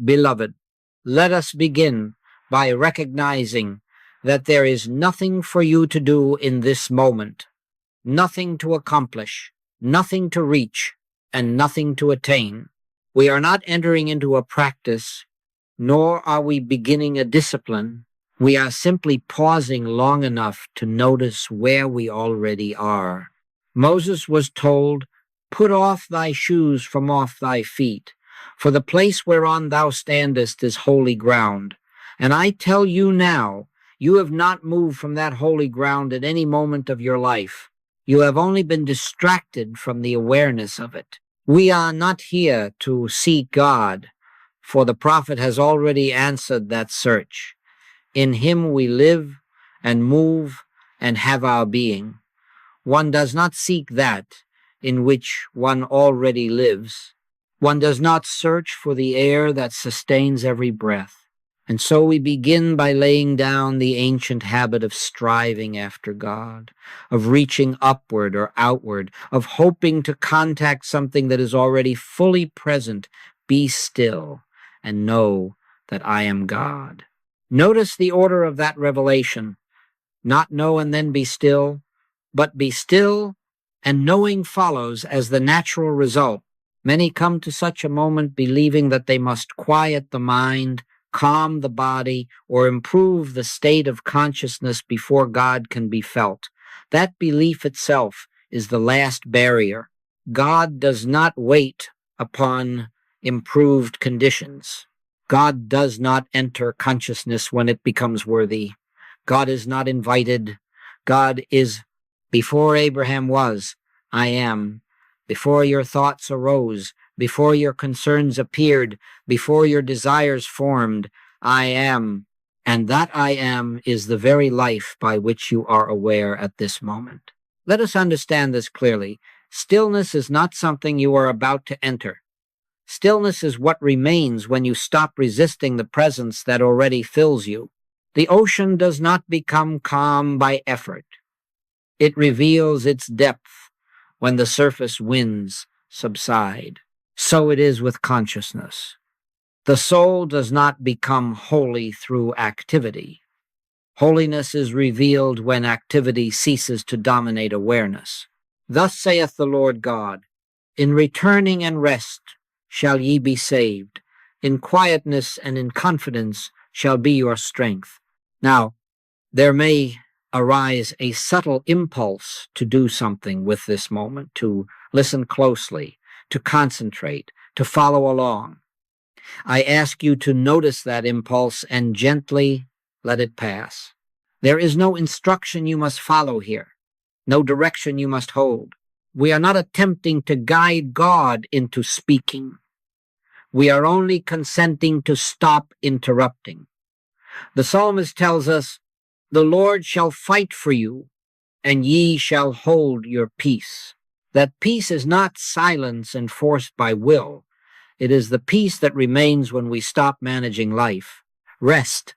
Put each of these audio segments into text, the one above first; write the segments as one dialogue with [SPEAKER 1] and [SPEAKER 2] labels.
[SPEAKER 1] Beloved, let us begin by recognizing that there is nothing for you to do in this moment, nothing to accomplish, nothing to reach, and nothing to attain. We are not entering into a practice, nor are we beginning a discipline. We are simply pausing long enough to notice where we already are. Moses was told, "Put off thy shoes from off thy feet, for the place whereon thou standest is holy ground." And I tell you now, you have not moved from that holy ground at any moment of your life. You have only been distracted from the awareness of it. We are not here to seek God, for the prophet has already answered that search. In him we live and move and have our being. One does not seek that in which one already lives. One does not search for the air that sustains every breath. And so we begin by laying down the ancient habit of striving after God, of reaching upward or outward, of hoping to contact something that is already fully present. Be still and know that I am God. Notice the order of that revelation. Not know and then be still, but be still and knowing follows as the natural result. Many come to such a moment believing that they must quiet the mind, calm the body, or improve the state of consciousness before God can be felt. That belief itself is the last barrier. God does not wait upon improved conditions. God does not enter consciousness when it becomes worthy. God is not invited. God is, before Abraham was, I am. Before your thoughts arose, before your concerns appeared, before your desires formed, I am. And that I am is the very life by which you are aware at this moment. Let us understand this clearly. Stillness is not something you are about to enter. Stillness is what remains when you stop resisting the presence that already fills you. The ocean does not become calm by effort. It reveals its depth when the surface winds subside. So it is with consciousness. The soul does not become holy through activity. Holiness is revealed when activity ceases to dominate awareness. Thus saith the Lord God, in returning and rest shall ye be saved. In quietness and in confidence shall be your strength. Now, there may arise a subtle impulse to do something with this moment, to listen closely, to concentrate, to follow along. I ask you to notice that impulse and gently let it pass. There is no instruction you must follow here, no direction you must hold. We are not attempting to guide God into speaking. We are only consenting to stop interrupting. The psalmist tells us, the Lord shall fight for you, and ye shall hold your peace. That peace is not silence enforced by will. It is the peace that remains when we stop managing life. Rest,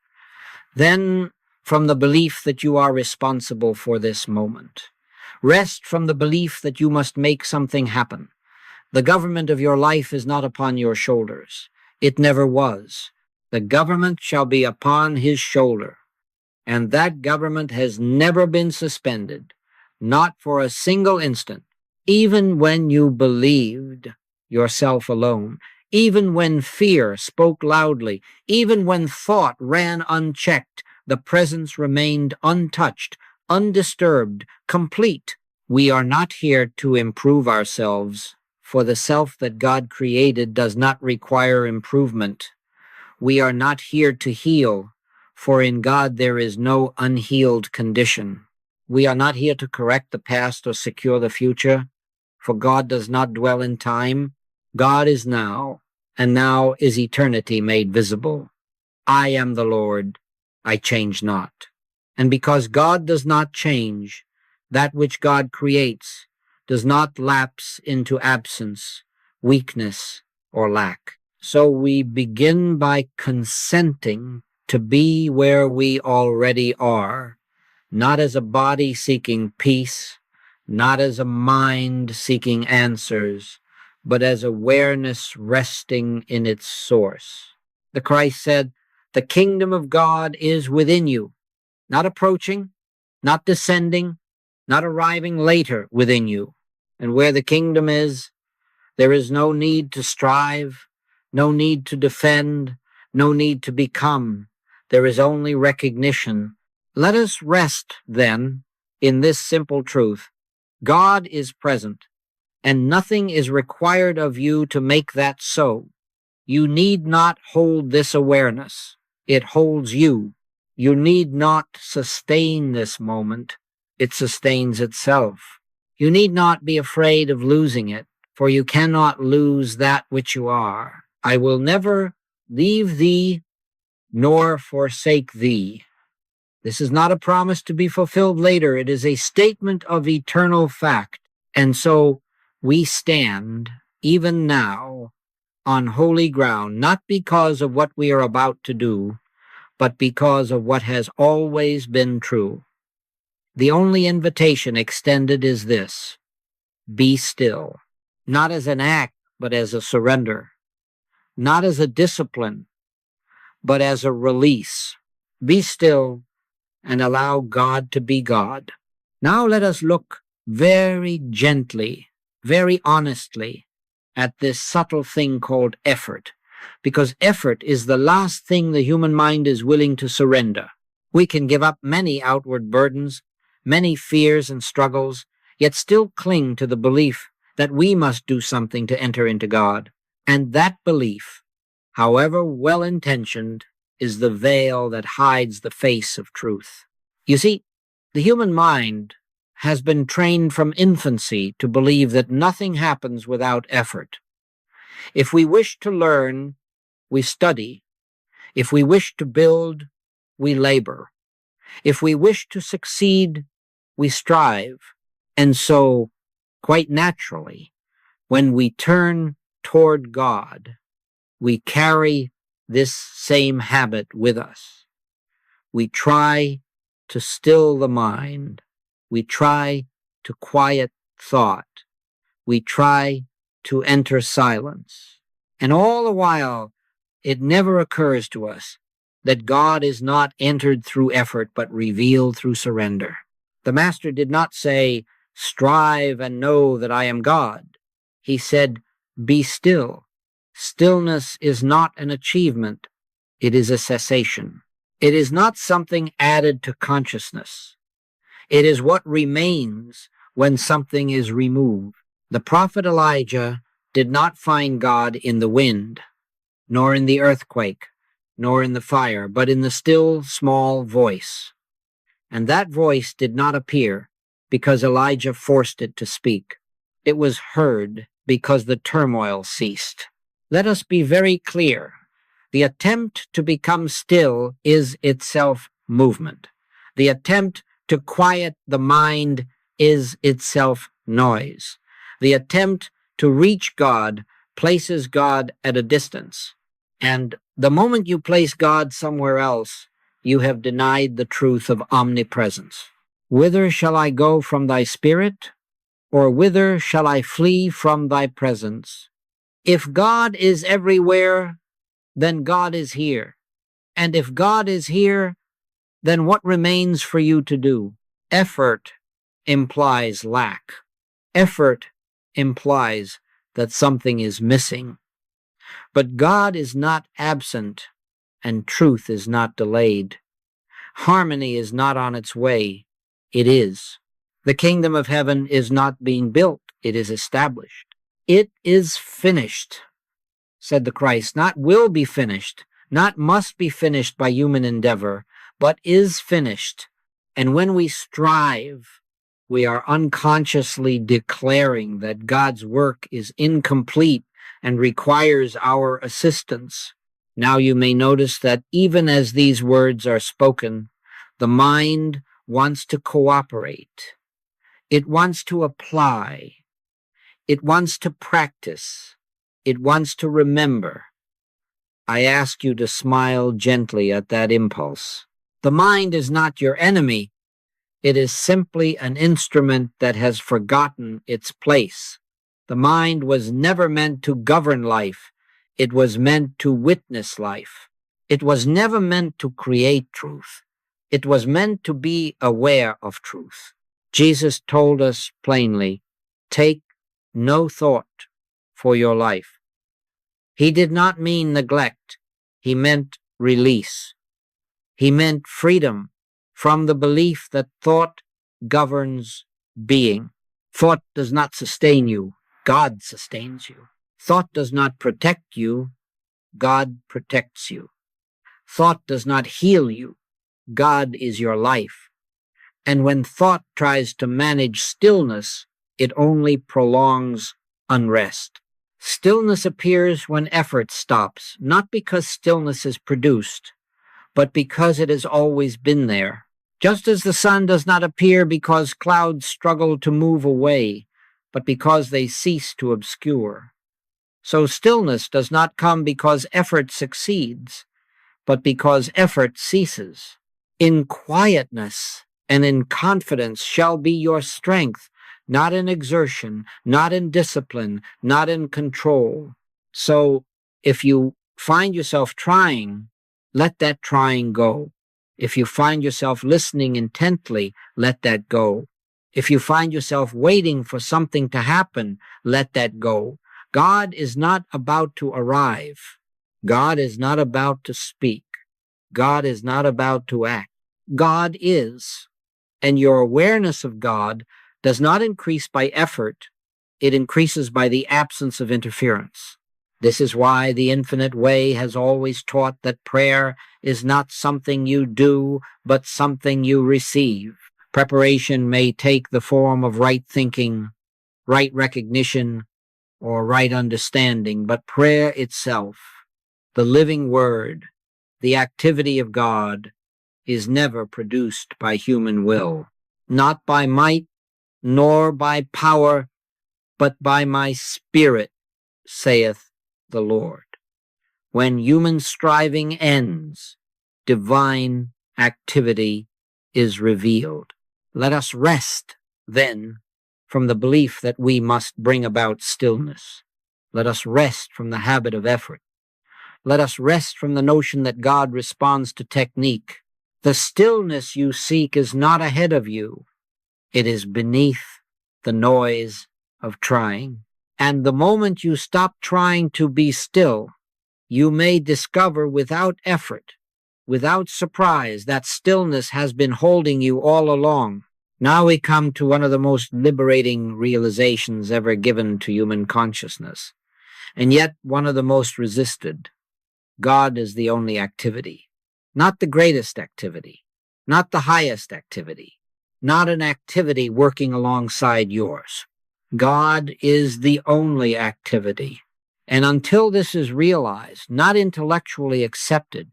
[SPEAKER 1] then, from the belief that you are responsible for this moment. Rest from the belief that you must make something happen. The government of your life is not upon your shoulders. It never was. The government shall be upon his shoulder. And that government has never been suspended, not for a single instant, even when you believed yourself alone, even when fear spoke loudly, even when thought ran unchecked, the presence remained untouched, undisturbed, complete. We are not here to improve ourselves, for the self that God created does not require improvement. We are not here to heal, for in God there is no unhealed condition. We are not here to correct the past or secure the future, for God does not dwell in time. God is now, and now is eternity made visible. I am the Lord, I change not. And because God does not change, that which God creates does not lapse into absence, weakness, or lack. So we begin by consenting to be where we already are, not as a body seeking peace, not as a mind seeking answers, but as awareness resting in its source. The Christ said, "The kingdom of God is within you," not approaching, not descending, not arriving later within you. And where the kingdom is, there is no need to strive, no need to defend, no need to become. There is only recognition. Let us rest, then, in this simple truth. God is present, and nothing is required of you to make that so. You need not hold this awareness. It holds you. You need not sustain this moment. It sustains itself. You need not be afraid of losing it, for you cannot lose that which you are. I will never leave thee nor forsake thee. This is not a promise to be fulfilled later. It is a statement of eternal fact. And so we stand, even now, on holy ground, not because of what we are about to do, but because of what has always been true. The only invitation extended is this: be still, not as an act, but as a surrender, not as a discipline, but as a release. Be still and allow God to be God. Now let us look very gently, very honestly at this subtle thing called effort, because effort is the last thing the human mind is willing to surrender. We can give up many outward burdens, many fears and struggles, yet still cling to the belief that we must do something to enter into God. And that belief, however well-intentioned, is the veil that hides the face of truth. You see, the human mind has been trained from infancy to believe that nothing happens without effort. If we wish to learn, we study. If we wish to build, we labor. If we wish to succeed, we strive. And so, quite naturally, when we turn toward God, we carry this same habit with us. We try to still the mind. We try to quiet thought. We try to enter silence. And all the while, it never occurs to us that God is not entered through effort, but revealed through surrender. The Master did not say, "Strive and know that I am God." He said, "Be still." Stillness is not an achievement. It is a cessation. It is not something added to consciousness. It is what remains when something is removed. The prophet Elijah did not find God in the wind, nor in the earthquake, nor in the fire, but in the still, small voice. And that voice did not appear because Elijah forced it to speak. It was heard because the turmoil ceased. Let us be very clear. The attempt to become still is itself movement. The attempt to quiet the mind is itself noise. The attempt to reach God places God at a distance. And the moment you place God somewhere else, you have denied the truth of omnipresence. Whither shall I go from thy spirit? Or whither shall I flee from thy presence? If God is everywhere, then God is here. And if God is here, then what remains for you to do? Effort implies lack. Effort implies that something is missing. But God is not absent, and truth is not delayed. Harmony is not on its way. It is. The kingdom of heaven is not being built. It is established. It is finished, said the Christ, not will be finished, not must be finished by human endeavor, but is finished. And when we strive, we are unconsciously declaring that God's work is incomplete and requires our assistance. Now you may notice that even as these words are spoken, the mind wants to cooperate. It wants to apply. It wants to practice. It wants to remember. I ask you to smile gently at that impulse. The mind is not your enemy. It is simply an instrument that has forgotten its place. The mind was never meant to govern life. It was meant to witness life. It was never meant to create truth. It was meant to be aware of truth. Jesus told us plainly, take no thought for your life. He did not mean neglect. He meant release. He meant freedom from the belief that thought governs being. Thought does not sustain you. God sustains you. Thought does not protect you. God protects you. Thought does not heal you. God is your life. And when thought tries to manage stillness, it only prolongs unrest. Stillness appears when effort stops, not because stillness is produced, but because it has always been there. Just as the sun does not appear because clouds struggle to move away, but because they cease to obscure. So stillness does not come because effort succeeds, but because effort ceases. In quietness and in confidence shall be your strength, not in exertion, not in discipline, not in control. So if you find yourself trying, let that trying go. If you find yourself listening intently, let that go. If you find yourself waiting for something to happen, let that go. God is not about to arrive. God is not about to speak. God is not about to act. God is. And your awareness of God does not increase by effort. It increases by the absence of interference. This is why the Infinite Way has always taught that prayer is not something you do, but something you receive. Preparation may take the form of right thinking, right recognition, or right understanding, but prayer itself, the living word, the activity of God, is never produced by human will, not by might, nor by power, but by my spirit, saith the Lord. When human striving ends, divine activity is revealed. Let us rest, then, from the belief that we must bring about stillness. Let us rest from the habit of effort. Let us rest from the notion that God responds to technique. The stillness you seek is not ahead of you. It is beneath the noise of trying. And the moment you stop trying to be still, you may discover without effort, without surprise, that stillness has been holding you all along. Now we come to one of the most liberating realizations ever given to human consciousness, and yet one of the most resisted. God is the only activity, not the greatest activity, not the highest activity, not an activity working alongside yours. God is the only activity. And until this is realized, not intellectually accepted,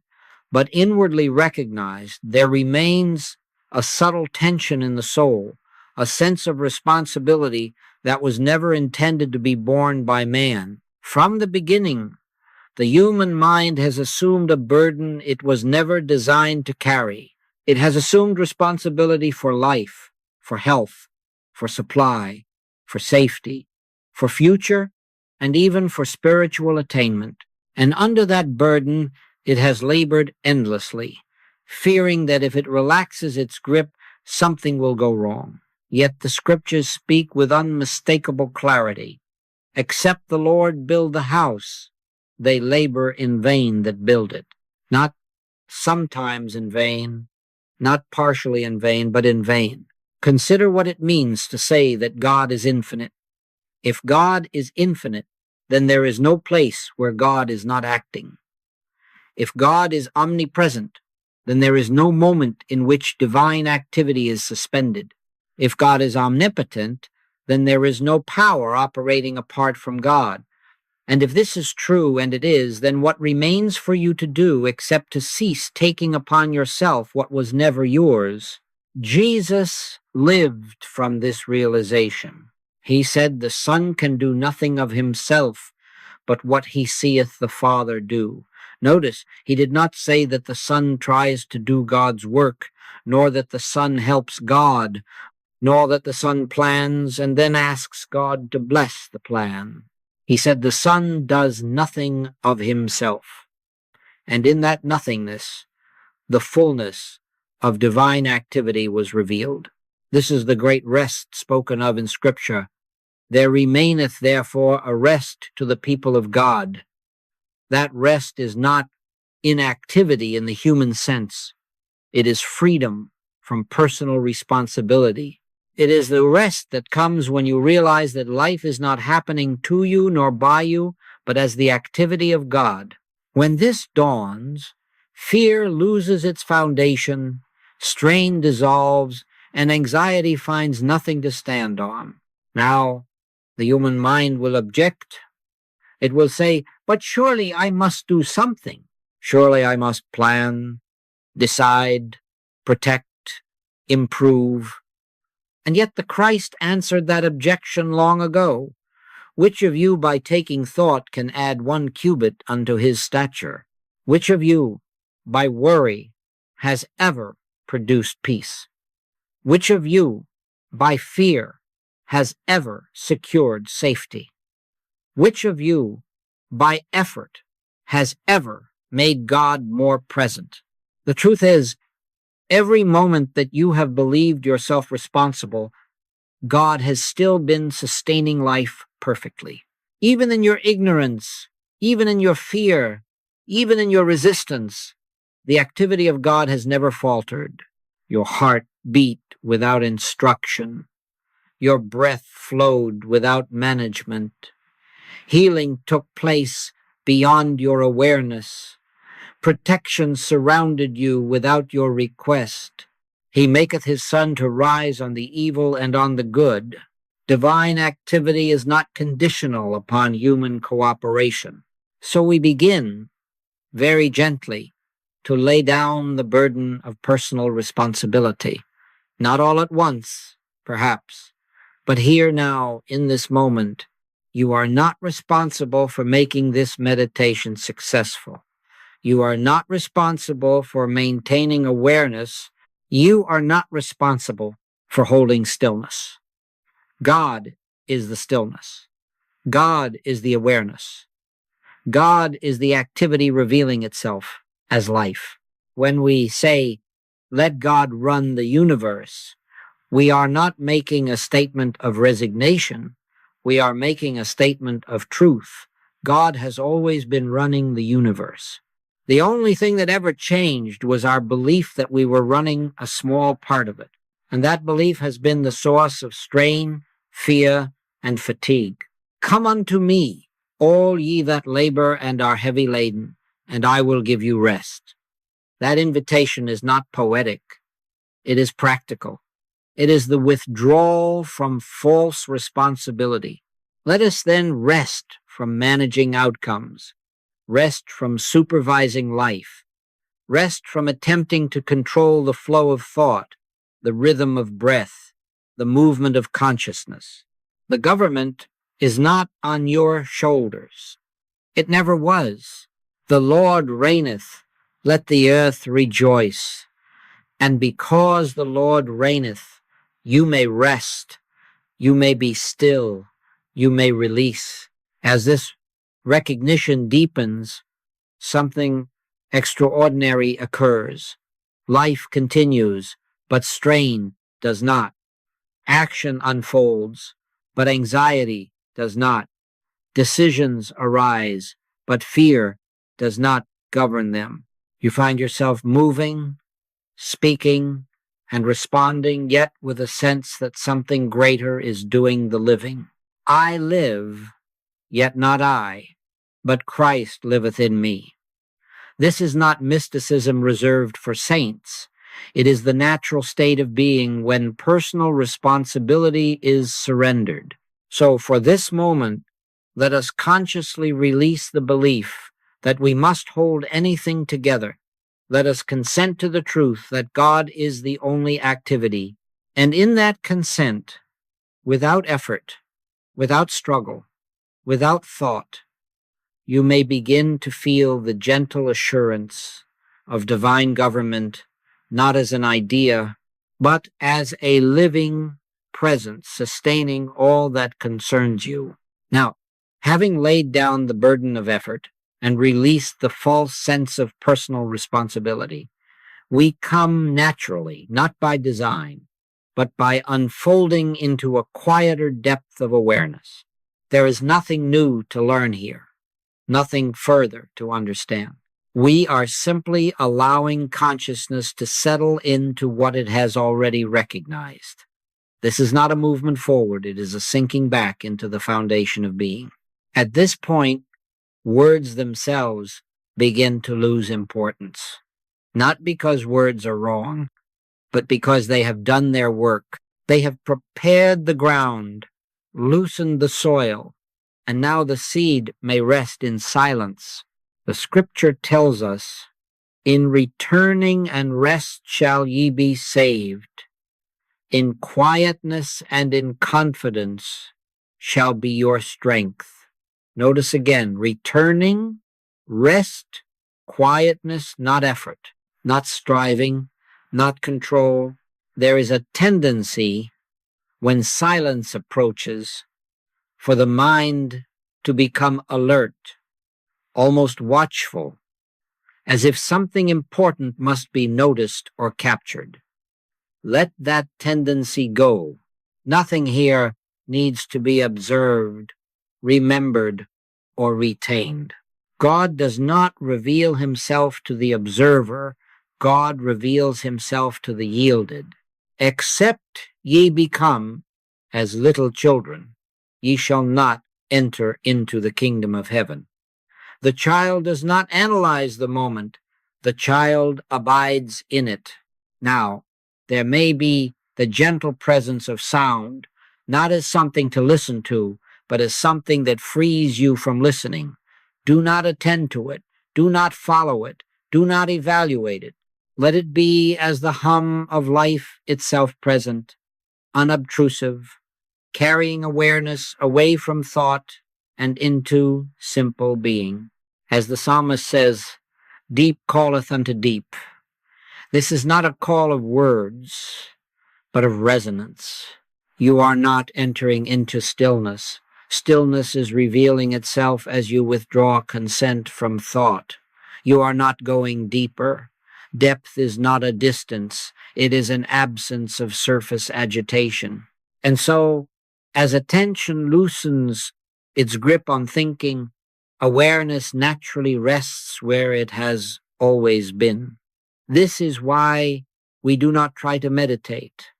[SPEAKER 1] but inwardly recognized, there remains a subtle tension in the soul, a sense of responsibility that was never intended to be borne by man. From the beginning, the human mind has assumed a burden it was never designed to carry. It has assumed responsibility for life, for health, for supply, for safety, for future, and even for spiritual attainment. And under that burden, it has labored endlessly, fearing that if it relaxes its grip, something will go wrong. Yet the scriptures speak with unmistakable clarity. Except the Lord build the house, they labor in vain that build it. Not sometimes in vain, not partially in vain, but in vain. Consider what it means to say that God is infinite. If God is infinite, then there is no place where God is not acting. If God is omnipresent, then there is no moment in which divine activity is suspended. If God is omnipotent, then there is no power operating apart from God. And if this is true, and it is, then what remains for you to do except to cease taking upon yourself what was never yours? Jesus lived from this realization. He said, the Son can do nothing of himself, but what he seeth the Father do. Notice, he did not say that the Son tries to do God's work, nor that the Son helps God, nor that the Son plans and then asks God to bless the plan. He said the Son does nothing of himself. and in that nothingness, the fullness of divine activity was revealed. This is the great rest spoken of in Scripture. There remaineth therefore a rest to the people of God. That rest is not inactivity in the human sense. It is freedom from personal responsibility. It is the rest that comes when you realize that life is not happening to you nor by you, but as the activity of God. When this dawns, fear loses its foundation, strain dissolves, and anxiety finds nothing to stand on. Now, the human mind will object. It will say, but surely I must do something. Surely I must plan, decide, protect, improve. And yet the Christ answered that objection long ago. Which of you by taking thought can add 1 cubit unto his stature? Which of you by worry has ever produced peace? Which of you by fear has ever secured safety? Which of you by effort has ever made God more present? The truth is, every moment that you have believed yourself responsible, God has still been sustaining life perfectly. Even in your ignorance, even in your fear, even in your resistance, the activity of God has never faltered. Your heart beat without instruction. Your breath flowed without management. Healing took place beyond your awareness. Protection surrounded you without your request. He maketh his sun to rise on the evil and on the good. Divine activity is not conditional upon human cooperation. So we begin, very gently, to lay down the burden of personal responsibility. Not all at once, perhaps, but here now, in this moment, you are not responsible for making this meditation successful. You are not responsible for maintaining awareness. You are not responsible for holding stillness. God is the stillness. God is the awareness. God is the activity revealing itself as life. When we say, let God run the universe, we are not making a statement of resignation. We are making a statement of truth. God has always been running the universe. The only thing that ever changed was our belief that we were running a small part of it. And that belief has been the source of strain, fear, and fatigue. Come unto me, all ye that labor and are heavy laden, and I will give you rest. That invitation is not poetic. It is practical. It is the withdrawal from false responsibility. Let us then rest from managing outcomes. Rest from supervising life. Rest from attempting to control the flow of thought, the rhythm of breath, the movement of consciousness. The government is not on your shoulders. It never was. The Lord reigneth, let the earth rejoice. And because the Lord reigneth, you may rest, you may be still, you may release. As this recognition deepens, something extraordinary occurs. Life continues, but strain does not. Action unfolds, but anxiety does not. Decisions arise, but fear does not govern them. You find yourself moving, speaking, and responding, yet with a sense that something greater is doing the living. I live, yet not I, but Christ liveth in me. This is not mysticism reserved for saints. It is the natural state of being when personal responsibility is surrendered. So for this moment, let us consciously release the belief that we must hold anything together. Let us consent to the truth that God is the only activity, and in that consent, without effort, without struggle, without thought, you may begin to feel the gentle assurance of divine government, not as an idea, but as a living presence sustaining all that concerns you. Now, having laid down the burden of effort and release the false sense of personal responsibility. We come naturally, not by design, but by unfolding into a quieter depth of awareness. There is nothing new to learn here, nothing further to understand. We are simply allowing consciousness to settle into what it has already recognized. This is not a movement forward, it is a sinking back into the foundation of being. At this point, words themselves begin to lose importance. Not because words are wrong, but because they have done their work. They have prepared the ground, loosened the soil, and now the seed may rest in silence. The scripture tells us, "In returning and rest shall ye be saved. In quietness and in confidence shall be your strength." Notice again, returning, rest, quietness, not effort, not striving, not control. There is a tendency when silence approaches for the mind to become alert, almost watchful, as if something important must be noticed or captured. Let that tendency go. Nothing here needs to be observed, remembered, or retained. God does not reveal himself to the observer. God reveals himself to the yielded. Except ye become as little children, ye shall not enter into the kingdom of heaven. The child does not analyze the moment. The child abides in it. Now, there may be the gentle presence of sound, not as something to listen to, but as something that frees you from listening. Do not attend to it. Do not follow it. Do not evaluate it. Let it be as the hum of life itself present, unobtrusive, carrying awareness away from thought and into simple being. As the psalmist says, "Deep calleth unto deep." This is not a call of words, but of resonance. You are not entering into stillness. Stillness is revealing itself as you withdraw consent from thought. You are not going deeper. Depth is not a distance. It is an absence of surface agitation. And so, as attention loosens its grip on thinking, awareness naturally rests where it has always been. This is why we do not try to meditate.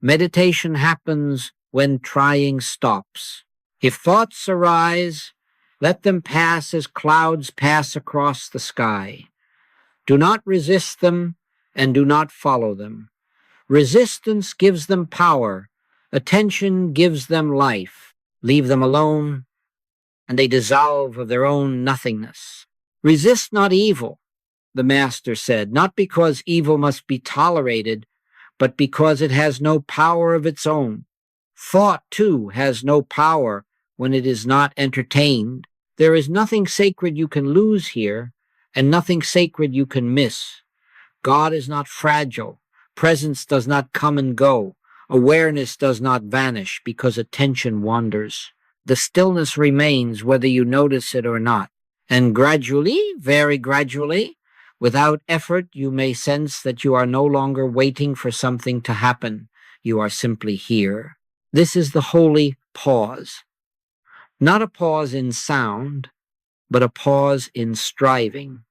[SPEAKER 1] Meditation happens when trying stops. If thoughts arise, let them pass as clouds pass across the sky. Do not resist them and do not follow them. Resistance gives them power. Attention gives them life. Leave them alone, and they dissolve of their own nothingness. Resist not evil, the Master said, not because evil must be tolerated, but because it has no power of its own. Thought, too, has no power when it is not entertained. There is nothing sacred you can lose here, and nothing sacred you can miss. God is not fragile. Presence does not come and go. Awareness does not vanish because attention wanders. The stillness remains whether you notice it or not. And gradually, very gradually, without effort, you may sense that you are no longer waiting for something to happen. You are simply here. This is the holy pause. Not a pause in sound, but a pause in striving.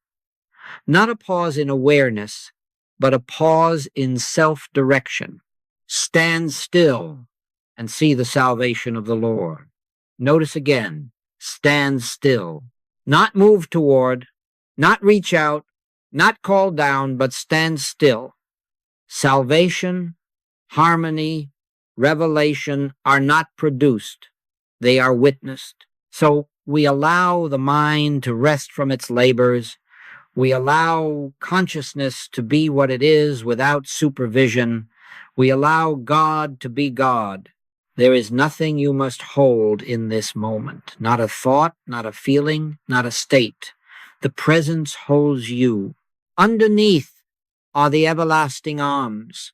[SPEAKER 1] Not a pause in awareness, but a pause in self-direction. Stand still and see the salvation of the Lord. Notice again, stand still. Not move toward, not reach out, not call down, but stand still. Salvation, harmony, revelation are not produced. They are witnessed. So we allow the mind to rest from its labors. We allow consciousness to be what it is without supervision. We allow God to be God. There is nothing you must hold in this moment. Not a thought, not a feeling, not a state. The presence holds you. Underneath are the everlasting arms.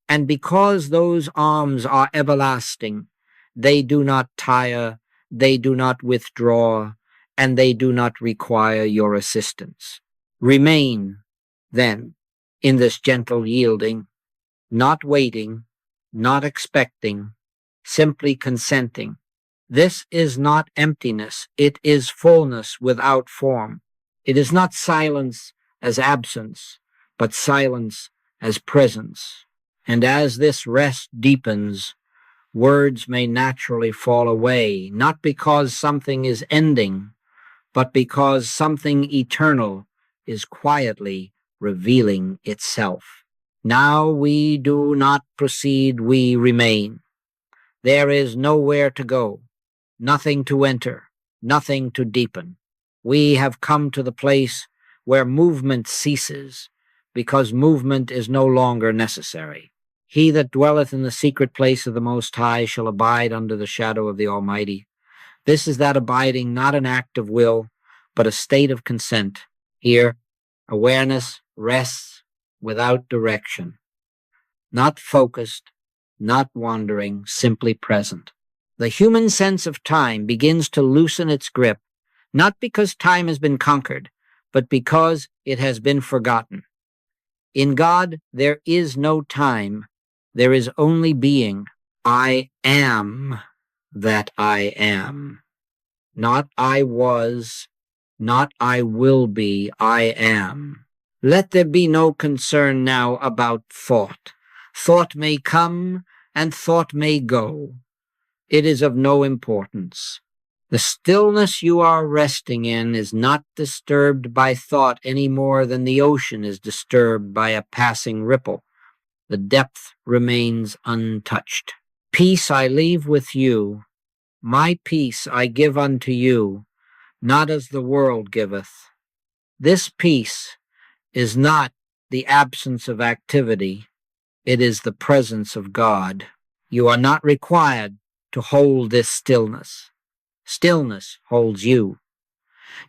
[SPEAKER 1] And because those arms are everlasting, they do not tire, they do not withdraw, and they do not require your assistance. Remain, then, in this gentle yielding, not waiting, not expecting, simply consenting. This is not emptiness, it is fullness without form. It is not silence as absence, but silence as presence. And as this rest deepens, words may naturally fall away, not because something is ending, but because something eternal is quietly revealing itself. Now we do not proceed, we remain. There is nowhere to go, nothing to enter, nothing to deepen. We have come to the place where movement ceases, because movement is no longer necessary. He that dwelleth in the secret place of the Most High shall abide under the shadow of the Almighty. This is that abiding, not an act of will, but a state of consent. Here, awareness rests without direction, not focused, not wandering, simply present. The human sense of time begins to loosen its grip, not because time has been conquered, but because it has been forgotten. In God, there is no time. There is only being. I am that I am. Not I was, not I will be, I am. Let there be no concern now about thought. Thought may come and thought may go. It is of no importance. The stillness you are resting in is not disturbed by thought any more than the ocean is disturbed by a passing ripple. The depth remains untouched. Peace I leave with you. My peace I give unto you, not as the world giveth. This peace is not the absence of activity. It is the presence of God. You are not required to hold this stillness. Stillness holds you.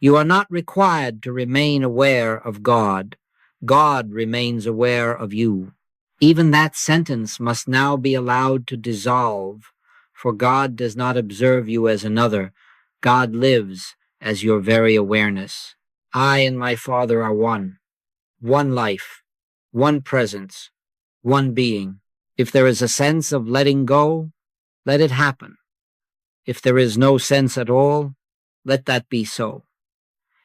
[SPEAKER 1] You are not required to remain aware of God. God remains aware of you. Even that sentence must now be allowed to dissolve, for God does not observe you as another. God lives as your very awareness. I and my Father are one life, one presence, one being. If there is a sense of letting go, let it happen. If there is no sense at all, let that be so.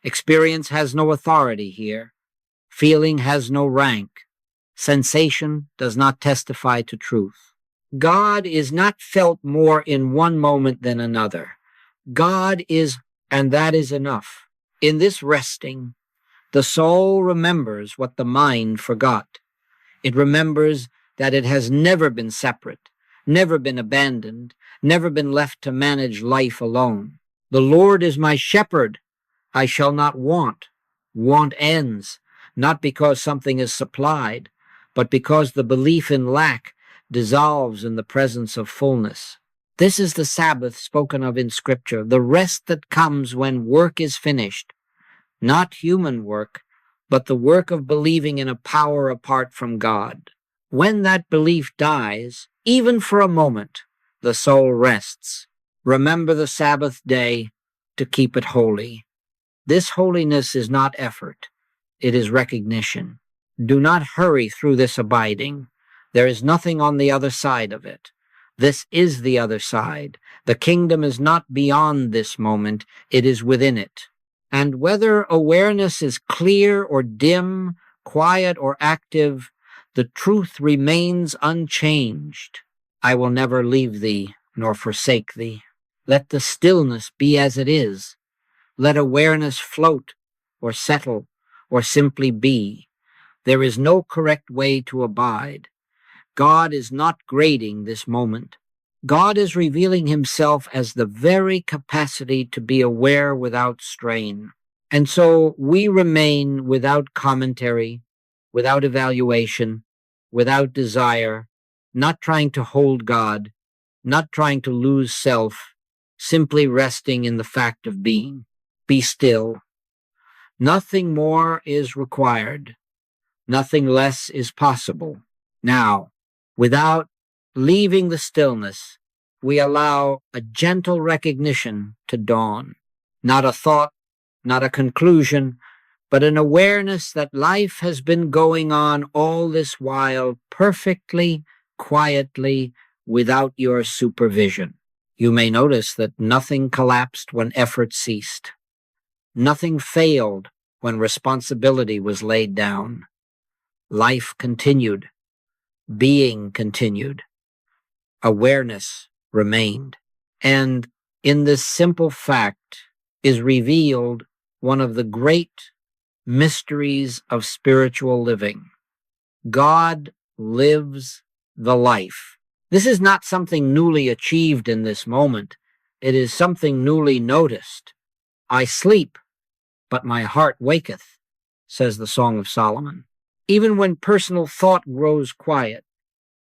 [SPEAKER 1] Experience has no authority here. Feeling has no rank. Sensation does not testify to truth. God is not felt more in one moment than another. God is, and that is enough. In this resting, the soul remembers what the mind forgot. It remembers that it has never been separate, never been abandoned, never been left to manage life alone. The Lord is my shepherd. I shall not want. Want ends, not because something is supplied, but because the belief in lack dissolves in the presence of fullness. This is the Sabbath spoken of in Scripture, the rest that comes when work is finished. Not human work, but the work of believing in a power apart from God. When that belief dies, even for a moment, the soul rests. Remember the Sabbath day to keep it holy. This holiness is not effort. It is recognition. Do not hurry through this abiding. There is nothing on the other side of it. This is the other side. The kingdom is not beyond this moment. It is within it. And whether awareness is clear or dim, quiet or active, the truth remains unchanged. I will never leave thee nor forsake thee. Let the stillness be as it is. Let awareness float or settle or simply be. There is no correct way to abide. God is not grading this moment. God is revealing himself as the very capacity to be aware without strain. And so we remain without commentary, without evaluation, without desire, not trying to hold God, not trying to lose self, simply resting in the fact of being. Be still. Nothing more is required. Nothing less is possible. Now, without leaving the stillness, we allow a gentle recognition to dawn. Not a thought, not a conclusion, but an awareness that life has been going on all this while perfectly, quietly, without your supervision. You may notice that nothing collapsed when effort ceased. Nothing failed when responsibility was laid down. Life continued. Being continued. Awareness remained. And in this simple fact is revealed one of the great mysteries of spiritual living. God lives the life. This is not something newly achieved in this moment. It is something newly noticed. I sleep, but my heart waketh, says the Song of Solomon. Even when personal thought grows quiet,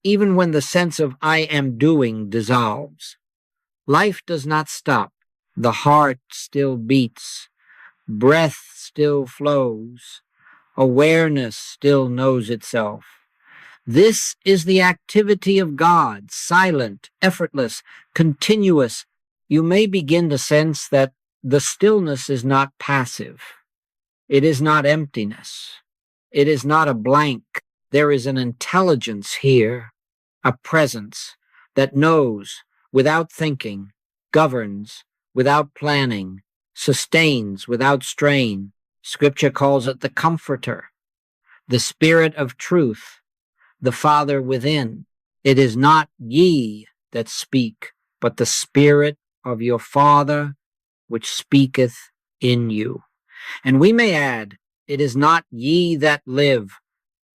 [SPEAKER 1] even when the sense of I am doing dissolves, life does not stop. The heart still beats. Breath still flows. Awareness still knows itself. This is the activity of God, silent, effortless, continuous. You may begin to sense that the stillness is not passive. It is not emptiness. It is not a blank. There is an intelligence here, a presence that knows without thinking, governs without planning, sustains without strain. Scripture calls it the Comforter, the Spirit of truth, the Father within. It is not ye that speak, but the Spirit of your Father which speaketh in you. And we may add, it is not ye that live,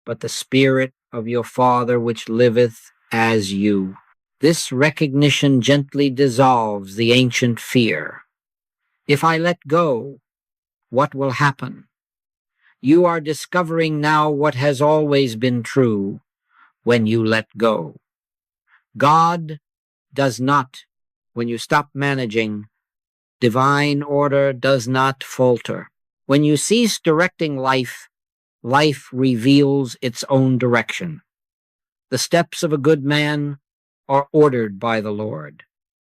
[SPEAKER 1] but the Spirit of your Father which liveth as you. This recognition gently dissolves the ancient fear. If I let go, what will happen? You are discovering now what has always been true when you let go. God does not, when you stop managing, divine order does not falter. When you cease directing life, life reveals its own direction. The steps of a good man are ordered by the Lord.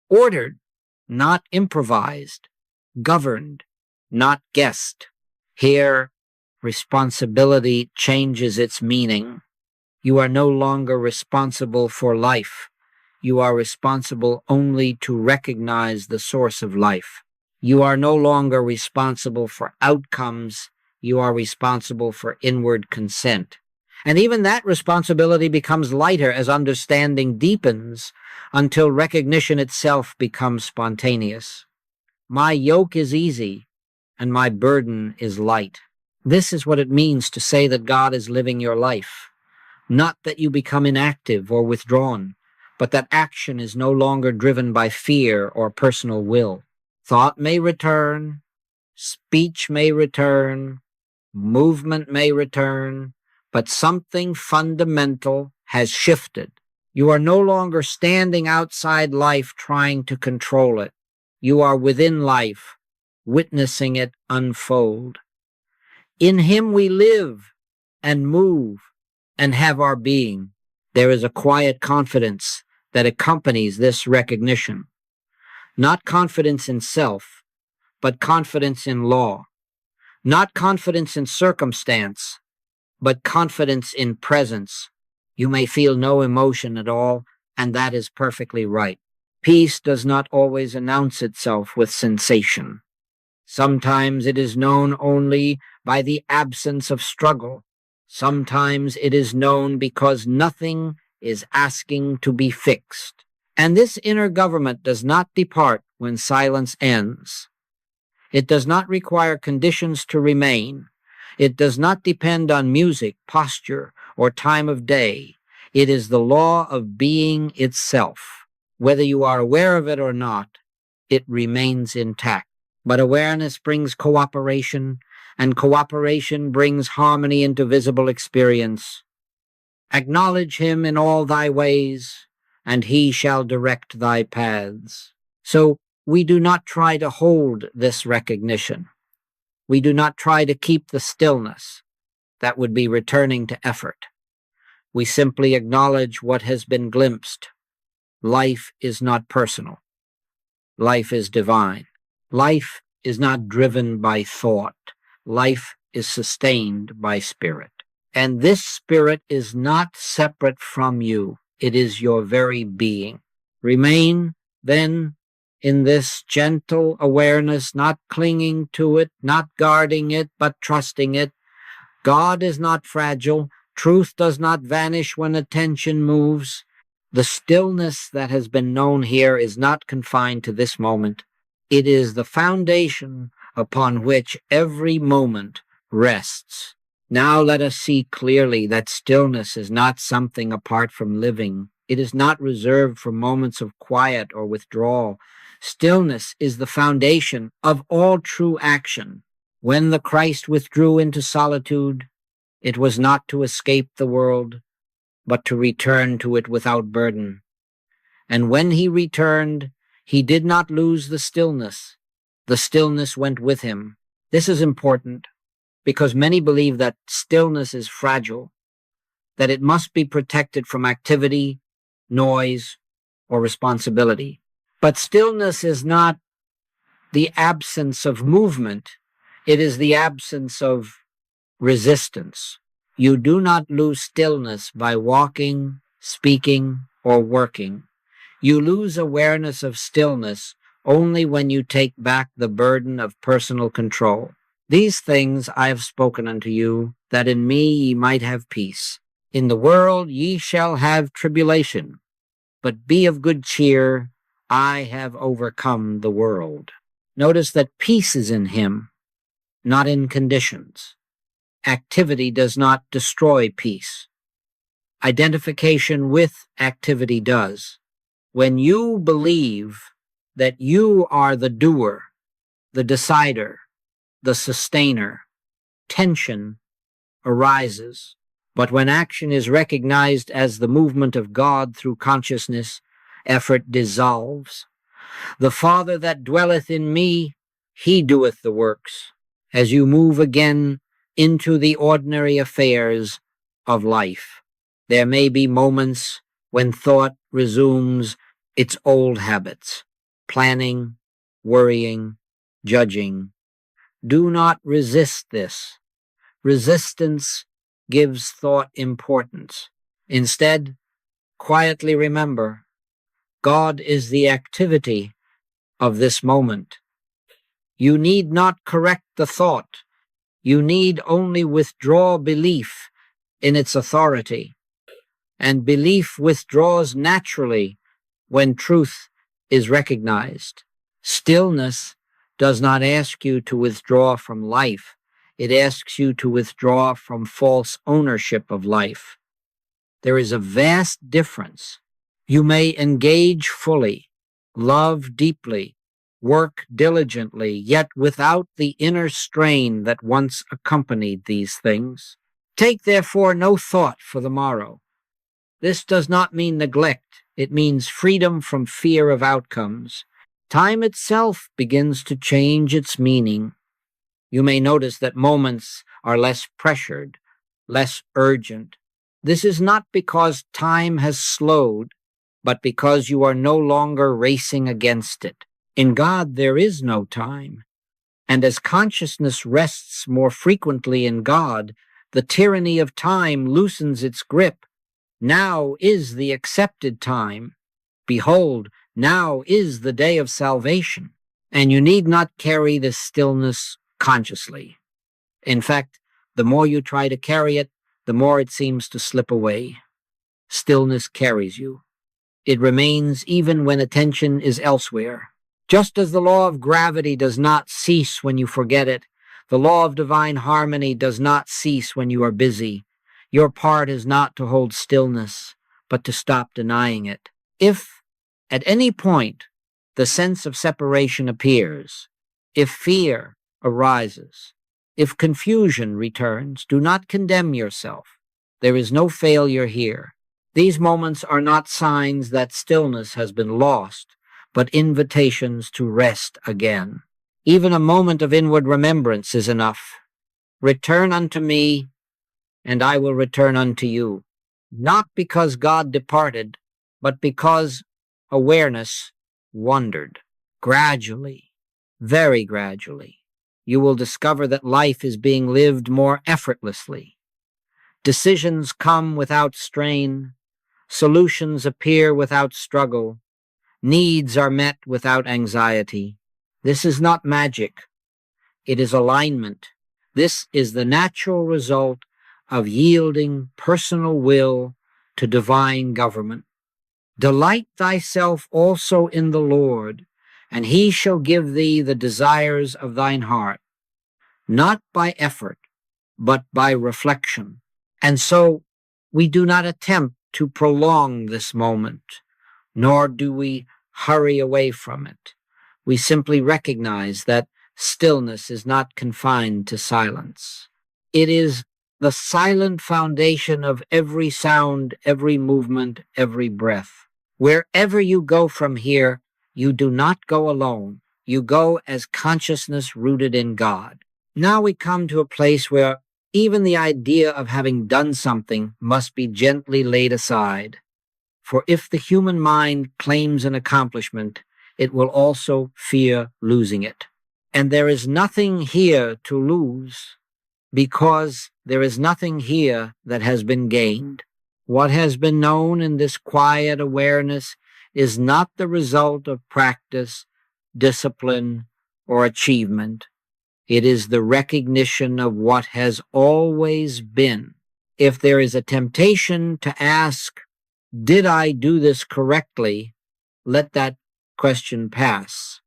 [SPEAKER 1] Ordered, not improvised. Governed, not guessed. Here, responsibility changes its meaning. You are no longer responsible for life. You are responsible only to recognize the source of life. You are no longer responsible for outcomes. You are responsible for inward consent. And even that responsibility becomes lighter as understanding deepens until recognition itself becomes spontaneous. My yoke is easy and my burden is light. This is what it means to say that God is living your life. Not that you become inactive or withdrawn, but that action is no longer driven by fear or personal will. Thought may return, speech may return, movement may return, but something fundamental has shifted. You are no longer standing outside life trying to control it. You are within life, witnessing it unfold. In Him we live and move and have our being. There is a quiet confidence that accompanies this recognition. Not confidence in self, but confidence in law. Not confidence in circumstance, but confidence in presence. You may feel no emotion at all, and that is perfectly right. Peace does not always announce itself with sensation. Sometimes it is known only by the absence of struggle. Sometimes it is known because nothing is asking to be fixed. And this inner government does not depart when silence ends. It does not require conditions to remain. It does not depend on music, posture, or time of day. It is the law of being itself. Whether you are aware of it or not, it remains intact. But awareness brings cooperation, and cooperation brings harmony into visible experience. Acknowledge Him in all thy ways, and He shall direct thy paths. So we do not try to hold this recognition. We do not try to keep the stillness. That would be returning to effort. We simply acknowledge what has been glimpsed. Life is not personal. Life is divine. Life is not driven by thought. Life is sustained by spirit. And this spirit is not separate from you. It is your very being. Remain, then, in this gentle awareness, not clinging to it, not guarding it, but trusting it. God is not fragile. Truth does not vanish when attention moves. The stillness that has been known here is not confined to this moment. It is the foundation upon which every moment rests. Now let us see clearly that stillness is not something apart from living. It is not reserved for moments of quiet or withdrawal. Stillness is the foundation of all true action. When the Christ withdrew into solitude, it was not to escape the world, but to return to it without burden. And when he returned, he did not lose the stillness. The stillness went with him. This is important because many believe that stillness is fragile, that it must be protected from activity, noise, or responsibility. But stillness is not the absence of movement. It is the absence of resistance. You do not lose stillness by walking, speaking, or working. You lose awareness of stillness only when you take back the burden of personal control. These things I have spoken unto you, that in me ye might have peace. In the world ye shall have tribulation, but be of good cheer, I have overcome the world. Notice that peace is in him, not in conditions. Activity does not destroy peace. Identification with activity does. When you believe that you are the doer, the decider, the sustainer, tension arises. But when action is recognized as the movement of God through consciousness, effort dissolves. The Father that dwelleth in me, he doeth the works. As you move again into the ordinary affairs of life, there may be moments when thought resumes its old habits, planning, worrying, judging. Do not resist this. Resistance gives thought importance. Instead, quietly remember, God is the activity of this moment. You need not correct the thought. You need only withdraw belief in its authority. And belief withdraws naturally when truth is recognized. Stillness does not ask you to withdraw from life. It asks you to withdraw from false ownership of life. There is a vast difference. You may engage fully, love deeply, work diligently, yet without the inner strain that once accompanied these things. Take, therefore, no thought for the morrow. This does not mean neglect. It means freedom from fear of outcomes. Time itself begins to change its meaning. You may notice that moments are less pressured, less urgent. This is not because time has slowed, but because you are no longer racing against it. In God, there is no time. And as consciousness rests more frequently in God, the tyranny of time loosens its grip. Now is the accepted time. Behold, now is the day of salvation. And you need not carry this stillness consciously. In fact, the more you try to carry it, the more it seems to slip away. Stillness carries you. It remains even when attention is elsewhere. Just as the law of gravity does not cease when you forget it, the law of divine harmony does not cease when you are busy. Your part is not to hold stillness, but to stop denying it. If, at any point, the sense of separation appears, if fear arises, if confusion returns, do not condemn yourself. There is no failure here. These moments are not signs that stillness has been lost, but invitations to rest again. Even a moment of inward remembrance is enough. Return unto me, and I will return unto you. Not because God departed, but because awareness wandered. Gradually, Very gradually, you will discover that life is being lived more effortlessly. Decisions come without strain, solutions appear without struggle, needs are met without anxiety. This is not magic. It is alignment. This is the natural result of yielding personal will to divine government. Delight thyself also in the Lord, and he shall give thee the desires of thine heart, not by effort, but by reflection. And so we do not attempt to prolong this moment, nor do we hurry away from it. We simply recognize that stillness is not confined to silence. It is the silent foundation of every sound, every movement, every breath. Wherever you go from here, you do not go alone. You go as consciousness rooted in God. Now we come to a place where even the idea of having done something must be gently laid aside. For if the human mind claims an accomplishment, it will also fear losing it. And there is nothing here to lose, because there is nothing here that has been gained. What has been known in this quiet awareness is not the result of practice, discipline, or achievement. It is the recognition of what has always been. If there is a temptation to ask, did I do this correctly? Let that question pass.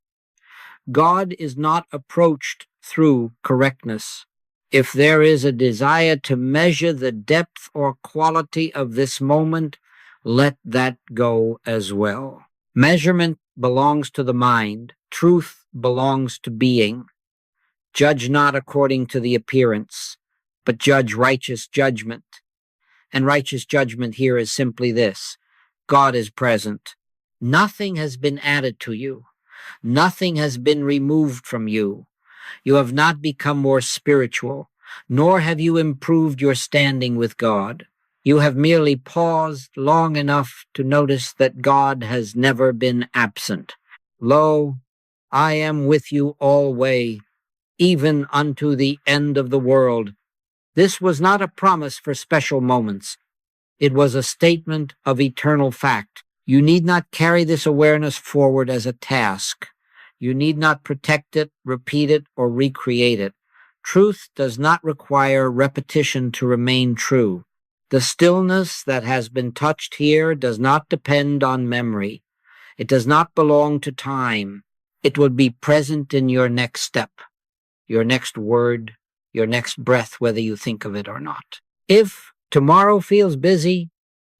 [SPEAKER 1] God is not approached through correctness. If there is a desire to measure the depth or quality of this moment, let that go as well. Measurement belongs to the mind. Truth belongs to being. Judge not according to the appearance, but judge righteous judgment. And righteous judgment here is simply this: God is present. Nothing has been added to you. Nothing has been removed from you. You have not become more spiritual, nor have you improved your standing with God. You have merely paused long enough to notice that God has never been absent. Lo, I am with you alway, even unto the end of the world. This was not a promise for special moments. It was a statement of eternal fact. You need not carry this awareness forward as a task. You need not protect it, repeat it, or recreate it. Truth does not require repetition to remain true. The stillness that has been touched here does not depend on memory. It does not belong to time. It will be present in your next step, your next word, your next breath, whether you think of it or not. If tomorrow feels busy,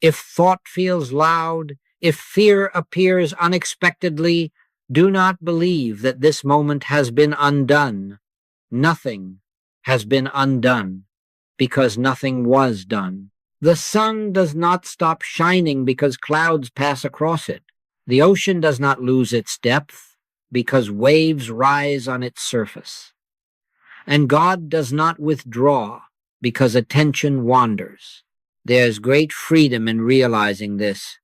[SPEAKER 1] if thought feels loud, if fear appears unexpectedly, do not believe that this moment has been undone. Nothing has been undone, because nothing was done. The sun does not stop shining because clouds pass across it. The ocean does not lose its depth because waves rise on its surface. And God does not withdraw because attention wanders. There's great freedom in realizing this.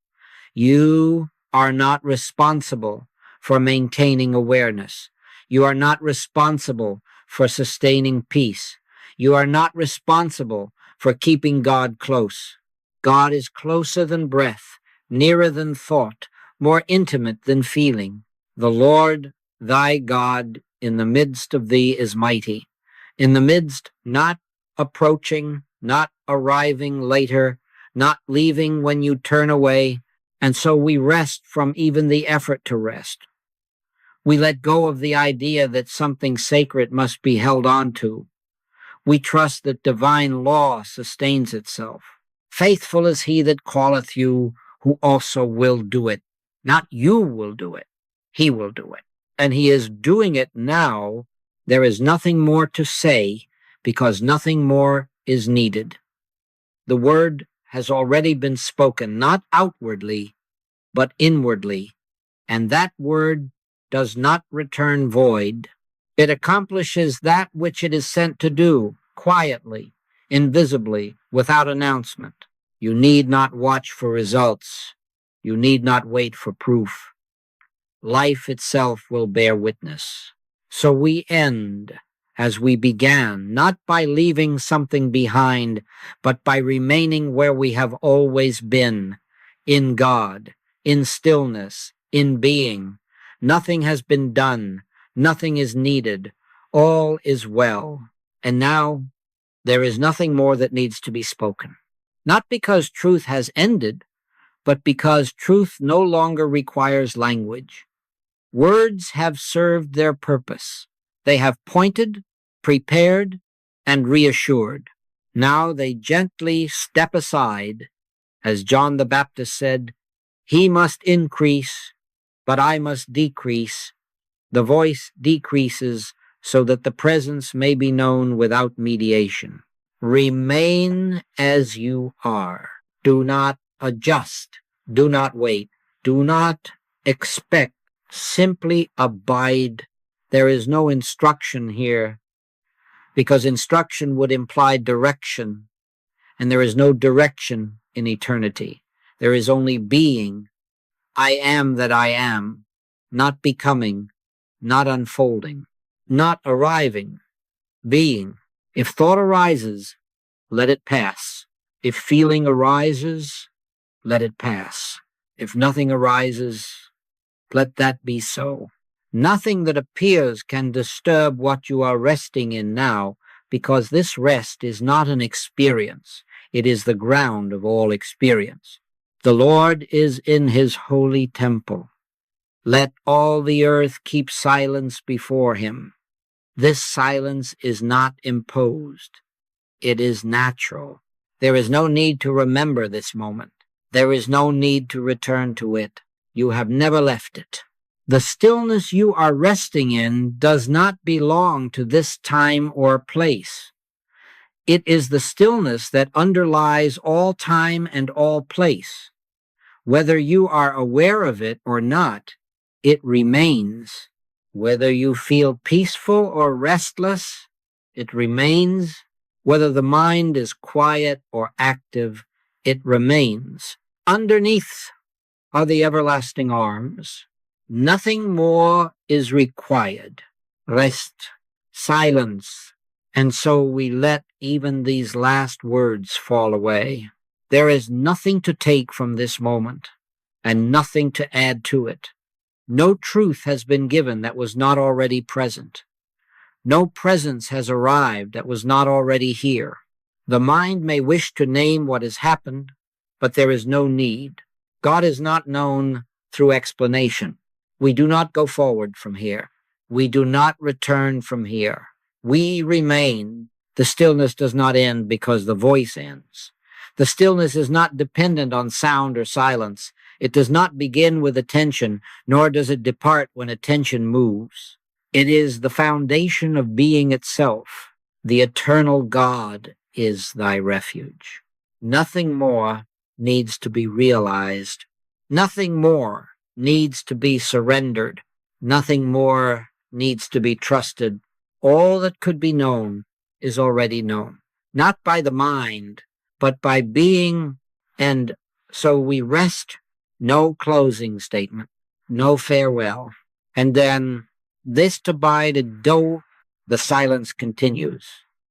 [SPEAKER 1] You are not responsible for maintaining awareness. You are not responsible for sustaining peace. You are not responsible for keeping God close. God is closer than breath, nearer than thought, more intimate than feeling. The Lord thy God in the midst of thee is mighty. In the midst, not approaching, not arriving later, not leaving when you turn away, and so we rest from even the effort to rest. We let go of the idea that something sacred must be held on to. We trust that divine law sustains itself. Faithful is he that calleth you, who also will do it. Not you will do it, he will do it. And he is doing it now. There is nothing more to say, because nothing more is needed. The word has already been spoken, not outwardly, but inwardly, and that word does not return void. It accomplishes that which it is sent to do, quietly, invisibly, without announcement. You need not watch for results. You need not wait for proof. Life itself will bear witness. So we end as we began, not by leaving something behind, but by remaining where we have always been, in God, in stillness, in being. Nothing has been done. Nothing is needed. All is well. And now there is nothing more that needs to be spoken. Not because truth has ended, but because truth no longer requires language. Words have served their purpose. They have pointed, prepared, and reassured. Now they gently step aside. As John the Baptist said, "He must increase, but I must decrease." The voice decreases so that the presence may be known without mediation. Remain as you are. Do not adjust. Do not wait. Do not expect. Simply abide. There is no instruction here, because instruction would imply direction, and there is no direction in eternity. There is only being. I am that I am, not becoming, not unfolding, not arriving, being. If thought arises, let it pass. If feeling arises, let it pass. If nothing arises, let that be so. Nothing that appears can disturb what you are resting in now, because this rest is not an experience. It is the ground of all experience. The Lord is in his holy temple. Let all the earth keep silence before him. This silence is not imposed. It is natural. There is no need to remember this moment. There is no need to return to it. You have never left it. The stillness you are resting in does not belong to this time or place. It is the stillness that underlies all time and all place. Whether you are aware of it or not, it remains. Whether you feel peaceful or restless, it remains. Whether the mind is quiet or active, it remains. Underneath are the everlasting arms. Nothing more is required. Rest, silence. And so we let even these last words fall away. There is nothing to take from this moment, and nothing to add to it. No truth has been given that was not already present. No presence has arrived that was not already here. The mind may wish to name what has happened, but there is no need. God is not known through explanation. We do not go forward from here. We do not return from here. We remain. The stillness does not end because the voice ends. The stillness is not dependent on sound or silence. It does not begin with attention, nor does it depart when attention moves. It is the foundation of being itself. The eternal God is thy refuge. Nothing more needs to be realized. Nothing more needs to be surrendered. Nothing more needs to be trusted. All that could be known is already known, not by the mind, but by being. And so we rest. No closing statement, no farewell. And then this to bide do, the silence continues.